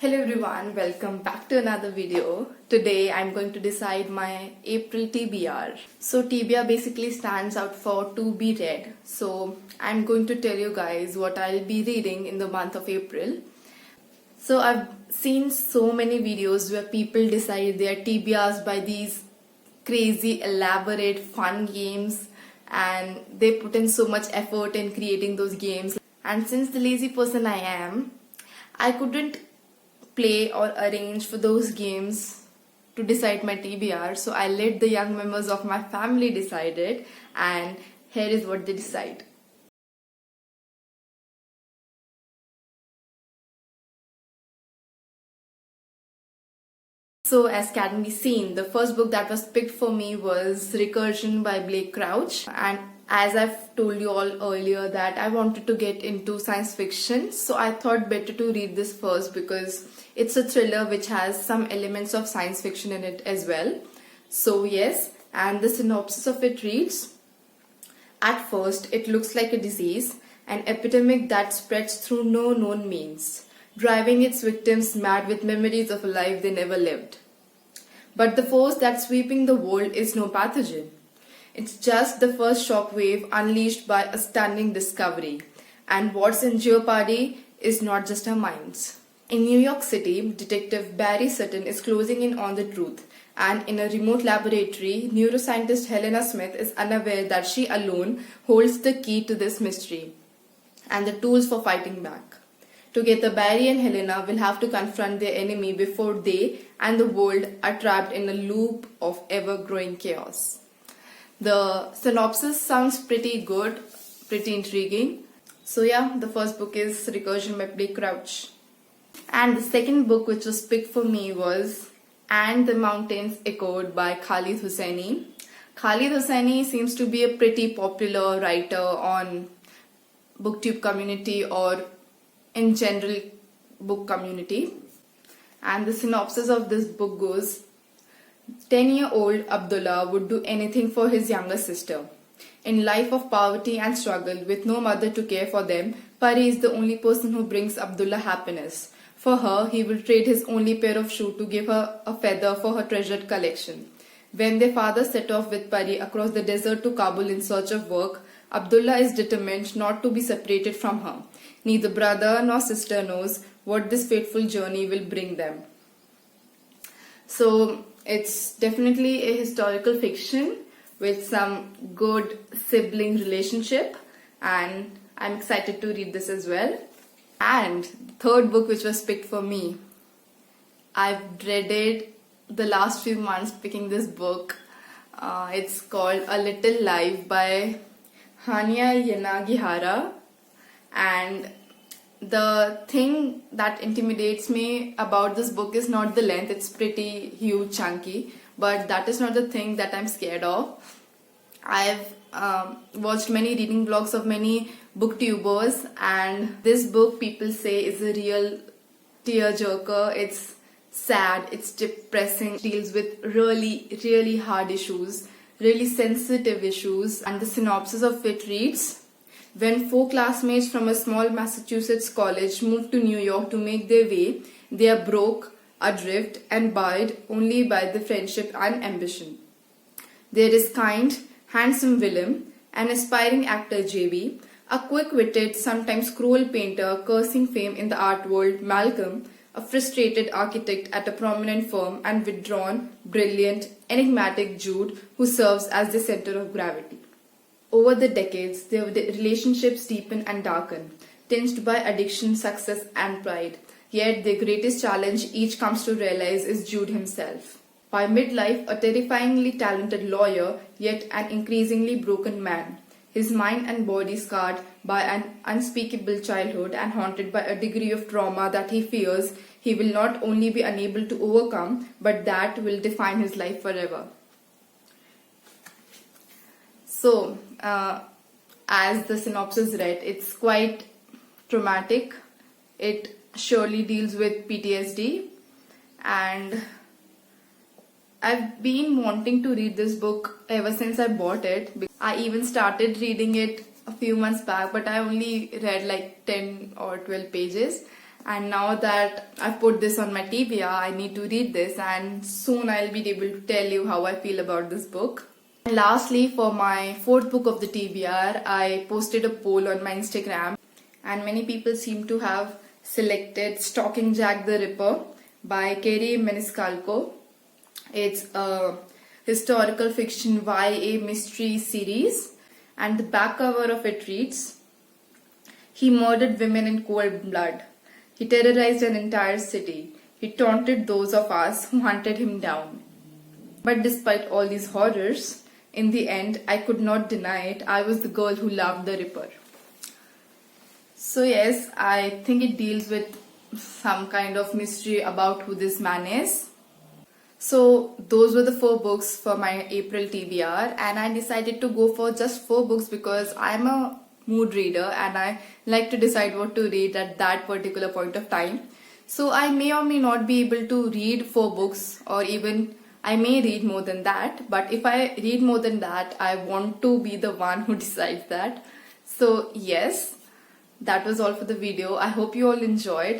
Hello everyone, welcome back to another video. Today I'm going to decide my April TBR. So TBR basically stands out for to be read. So I'm going to tell you guys what I'll be reading in the month of April. So I've seen so many videos where people decide their TBRs by these crazy, elaborate, fun games, and they put in so much effort in creating those games. And since the lazy person I am, I couldn't play or arrange for those games to decide my TBR, so I let the young members of my family decide it, and here is what they decide. So as can be seen, the first book that was picked for me was Recursion by Blake Crouch, and as I've told you all earlier that I wanted to get into science fiction, so I thought better to read this first because it's a thriller which has some elements of science fiction in it as well. So yes, and the synopsis of it reads, at first it looks like a disease, an epidemic that spreads through no known means, driving its victims mad with memories of a life they never lived. But the force that's sweeping the world is no pathogen. It's just the first shockwave unleashed by a stunning discovery. And what's in jeopardy is not just our minds. In New York City, Detective Barry Sutton is closing in on the truth. And in a remote laboratory, neuroscientist Helena Smith is unaware that she alone holds the key to this mystery and the tools for fighting back. Together, Barry and Helena will have to confront their enemy before they and the world are trapped in a loop of ever-growing chaos. The synopsis sounds pretty good, pretty intriguing. So yeah, the first book is Recursion by Blake Crouch. And the second book which was picked for me was And the Mountains Echoed by Khalid Hosseini. Khalid Hosseini seems to be a pretty popular writer on booktube community or in general book community. And the synopsis of this book goes, 10-year-old Abdullah would do anything for his younger sister. In life of poverty and struggle with no mother to care for them, Pari is the only person who brings Abdullah happiness. For her, he will trade his only pair of shoes to give her a feather for her treasured collection. When their father set off with Pari across the desert to Kabul in search of work, Abdullah is determined not to be separated from her. Neither brother nor sister knows what this fateful journey will bring them. So it's definitely a historical fiction with some good sibling relationship, and I'm excited to read this as well. And the third book which was picked for me, I've dreaded the last few months picking this book. It's called A Little Life by Hanya Yanagihara, and the thing that intimidates me about this book is not the length. It's pretty huge, chunky, but that is not the thing that I'm scared of. I've watched many reading blogs of many booktubers, and this book people say is a real tearjerker. It's sad, it's depressing, deals with really hard issues, really sensitive issues, and the synopsis of it reads, when four classmates from a small Massachusetts college move to New York to make their way, they are broke, adrift, and buoyed only by the friendship and ambition. There is kind, handsome Willem, an aspiring actor JB, a quick-witted, sometimes cruel painter cursing fame in the art world Malcolm, a frustrated architect at a prominent firm, and withdrawn, brilliant, enigmatic Jude, who serves as the center of gravity. Over the decades, their relationships deepen and darken, tinged by addiction, success, and pride. Yet their greatest challenge each comes to realize is Jude himself. By midlife, a terrifyingly talented lawyer, yet an increasingly broken man. His mind and body scarred by an unspeakable childhood and haunted by a degree of trauma that he fears he will not only be unable to overcome, but that will define his life forever. So, as the synopsis read, it's quite traumatic. It surely deals with PTSD, and I've been wanting to read this book ever since I bought it. I even started reading it a few months back, but I only read like 10 or 12 pages, And now that I've put this on my TBR, I need to read this, and soon I'll be able to tell you how I feel about this book. And lastly, for my fourth book of the TBR, I posted a poll on my Instagram, and many people seem to have selected Stalking Jack the Ripper by Kerry Maniscalco. It's a historical fiction YA mystery series, and the back cover of it reads, "He murdered women in cold blood. He terrorized an entire city. He taunted those of us who hunted him down. But despite all these horrors, in the end, I could not deny it. I was the girl who loved the Ripper." So yes, I think it deals with some kind of mystery about who this man is. So those were the 4 books for my April TBR, and I decided to go for just 4 books because I'm a mood reader and I like to decide what to read at that particular point of time. So I may or may not be able to read 4 books, or even I may read more than that, but if I read more than that, I want to be the one who decides that. So yes, that was all for the video. I hope you all enjoyed.